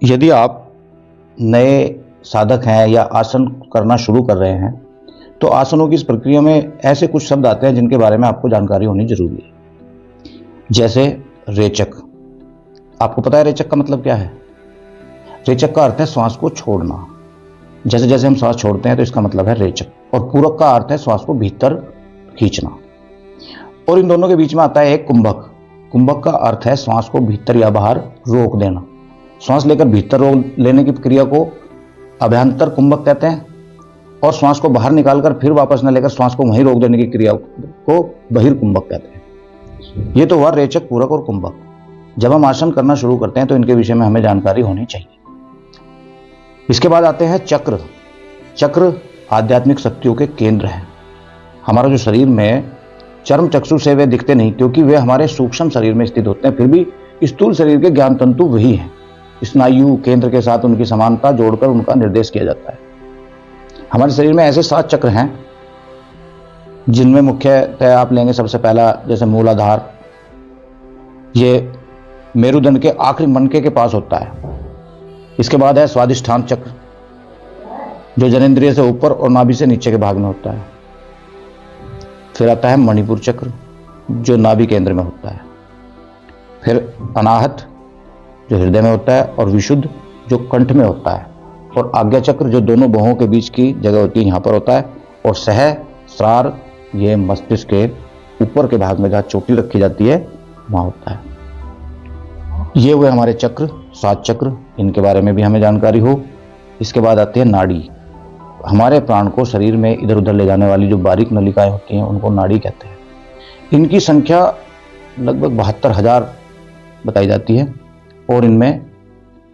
यदि आप नए साधक हैं या आसन करना शुरू कर रहे हैं तो आसनों की इस प्रक्रिया में ऐसे कुछ शब्द आते हैं जिनके बारे में आपको जानकारी होनी जरूरी है। जैसे रेचक। आपको पता है रेचक का मतलब क्या है? रेचक का अर्थ है श्वास को छोड़ना। जैसे जैसे हम श्वास छोड़ते हैं तो इसका मतलब है रेचक। और पूरक का अर्थ है श्वास को भीतर खींचना। और इन दोनों के बीच में आता है एक कुंभक। कुंभक का अर्थ है श्वास को भीतर या बाहर रोक देना। श्वास लेकर भीतर रोक लेने की प्रक्रिया को अभ्यंतर कुंभक कहते हैं और श्वास को बाहर निकालकर फिर वापस न लेकर श्वास को वहीं रोक देने की क्रिया को बहिर्कुंभक कहते हैं। ये तो हुआ रेचक, पूरक और कुंभक। जब हम आसन करना शुरू करते हैं तो इनके विषय में हमें जानकारी होनी चाहिए। इसके बाद आते हैं चक्र। चक्र आध्यात्मिक शक्तियों के केंद्र हैं। हमारा जो शरीर में चर्म चक्षु से वे दिखते नहीं क्योंकि वे हमारे सूक्ष्म शरीर में स्थित होते हैं, फिर भी स्थूल शरीर के ज्ञान तंतु वही हैं। स्नायु केंद्र के साथ उनकी समानता जोड़कर उनका निर्देश किया जाता है। हमारे शरीर में ऐसे 7 चक्र हैं जिनमें मुख्यतः आप लेंगे सबसे पहला जैसे मूलाधार। ये मेरुदंड के आखिरी मनके के पास होता है। इसके बाद है स्वादिष्ठान चक्र जो जनेंद्रिय से ऊपर और नाभि से नीचे के भाग में होता है। फिर आता है मणिपुर चक्र जो नाभि केंद्र में होता है। फिर अनाहत जो हृदय में होता है और विशुद्ध जो कंठ में होता है। और आज्ञा चक्र जो दोनों बाहों के बीच की जगह होती है, यहाँ पर होता है। और सहस्रार ये मस्तिष्क के ऊपर के भाग में जहाँ चोटी रखी जाती है वहाँ होता है। ये हुए हमारे चक्र, 7 चक्र। इनके बारे में भी हमें जानकारी हो। इसके बाद आती है नाड़ी। हमारे प्राण को शरीर में इधर उधर ले जाने वाली जो बारीक नलिकाएं होती हैं उनको नाड़ी कहते हैं। इनकी संख्या लगभग 72,000 बताई जाती है और इनमें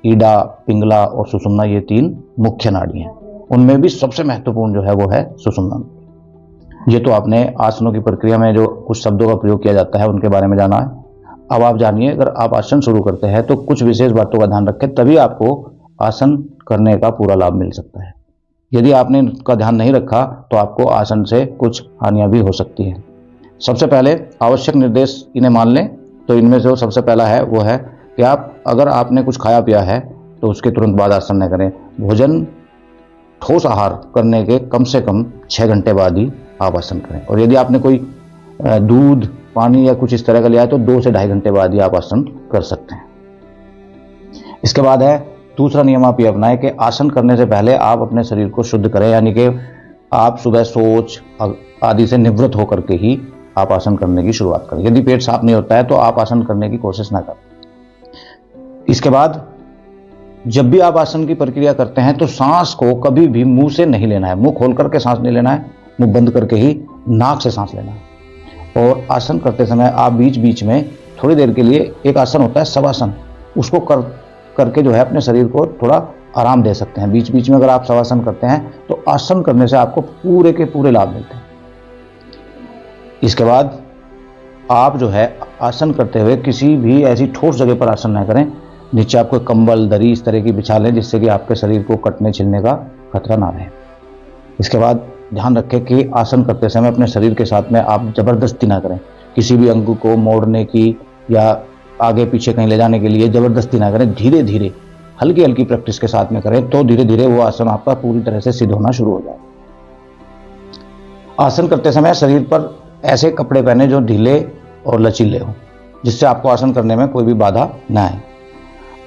ईडा, पिंगला और सुषुम्ना ये 3 मुख्य नाड़ी हैं। उनमें भी सबसे महत्वपूर्ण जो है वो है सुषुम्ना। ये तो आपने आसनों की प्रक्रिया में जो कुछ शब्दों का प्रयोग किया जाता है उनके बारे में जाना है। अब आप जानिए, अगर आप आसन शुरू करते हैं तो कुछ विशेष बातों का ध्यान रखें, तभी आपको आसन करने का पूरा लाभ मिल सकता है। यदि आपने इनका ध्यान नहीं रखा तो आपको आसन से कुछ हानियां भी हो सकती हैं। सबसे पहले आवश्यक निर्देश इन्हें मान लें। तो इनमें से सबसे पहला है वो है कि अगर आपने कुछ खाया पिया है तो उसके तुरंत बाद आसन न करें। भोजन ठोस आहार करने के कम से कम 6 घंटे बाद ही आप आसन करें। और यदि आपने कोई दूध, पानी या कुछ इस तरह का लिया है तो 2 से 2.5 घंटे बाद ही आप आसन कर सकते हैं। इसके बाद है दूसरा नियम आप ये अपनाएं कि आसन करने से पहले आप अपने शरीर को शुद्ध करें, यानी कि आप सुबह शौच आदि से निवृत्त होकर के ही आप आसन करने की शुरुआत करें। यदि पेट साफ नहीं होता है तो आप आसन करने की कोशिश ना करें। इसके बाद जब भी आप आसन की प्रक्रिया करते हैं तो सांस को कभी भी मुंह से नहीं लेना है। मुंह खोल करके सांस नहीं लेना है, मुंह बंद करके ही नाक से सांस लेना है। और आसन करते समय आप बीच बीच में थोड़ी देर के लिए एक आसन होता है शवासन, उसको करके जो है अपने शरीर को थोड़ा आराम दे सकते हैं। बीच बीच में अगर आप शवासन करते हैं तो आसन करने से आपको पूरे के पूरे लाभ मिलते हैं। इसके बाद आप जो है आसन करते हुए किसी भी ऐसी ठोस जगह पर आसन न करें। नीचे आपको कंबल, दरी इस तरह की बिछा लें जिससे कि आपके शरीर को कटने छिलने का खतरा ना रहे। इसके बाद ध्यान रखें कि आसन करते समय अपने शरीर के साथ में आप जबरदस्ती ना करें। किसी भी अंग को मोड़ने की या आगे पीछे कहीं ले जाने के लिए जबरदस्ती ना करें। धीरे धीरे हल्की हल्की प्रैक्टिस के साथ में करें तो धीरे धीरे वो आसन आपका पूरी तरह से सिद्ध होना शुरू हो जाए। आसन करते समय शरीर पर ऐसे कपड़े पहने जो ढीले और लचीले हों, जिससे आपको आसन करने में कोई भी बाधा ना आए।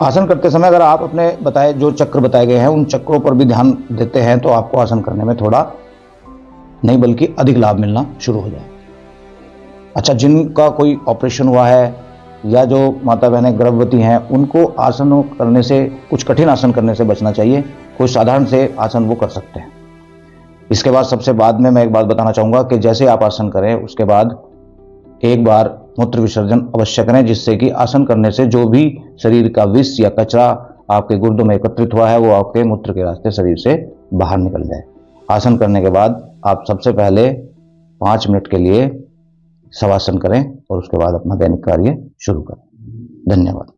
आसन करते समय अगर आप अपने जो चक्र बताए गए हैं उन चक्रों पर भी ध्यान देते हैं तो आपको आसन करने में थोड़ा नहीं बल्कि अधिक लाभ मिलना शुरू हो जाए। अच्छा, जिनका कोई ऑपरेशन हुआ है या जो माता बहनें गर्भवती हैं उनको आसन करने से, कुछ कठिन आसन करने से बचना चाहिए। कोई साधारण से आसन वो कर सकते हैं। इसके बाद सबसे बाद में मैं एक बात बताना चाहूँगा कि जैसे आप आसन करें उसके बाद एक बार मूत्र विसर्जन अवश्य करें, जिससे कि आसन करने से जो भी शरीर का विष या कचरा आपके गुर्दों में एकत्रित हुआ है वो आपके मूत्र के रास्ते शरीर से बाहर निकल जाए। आसन करने के बाद आप सबसे पहले 5 मिनट के लिए शवासन करें और उसके बाद अपना दैनिक कार्य शुरू करें। धन्यवाद।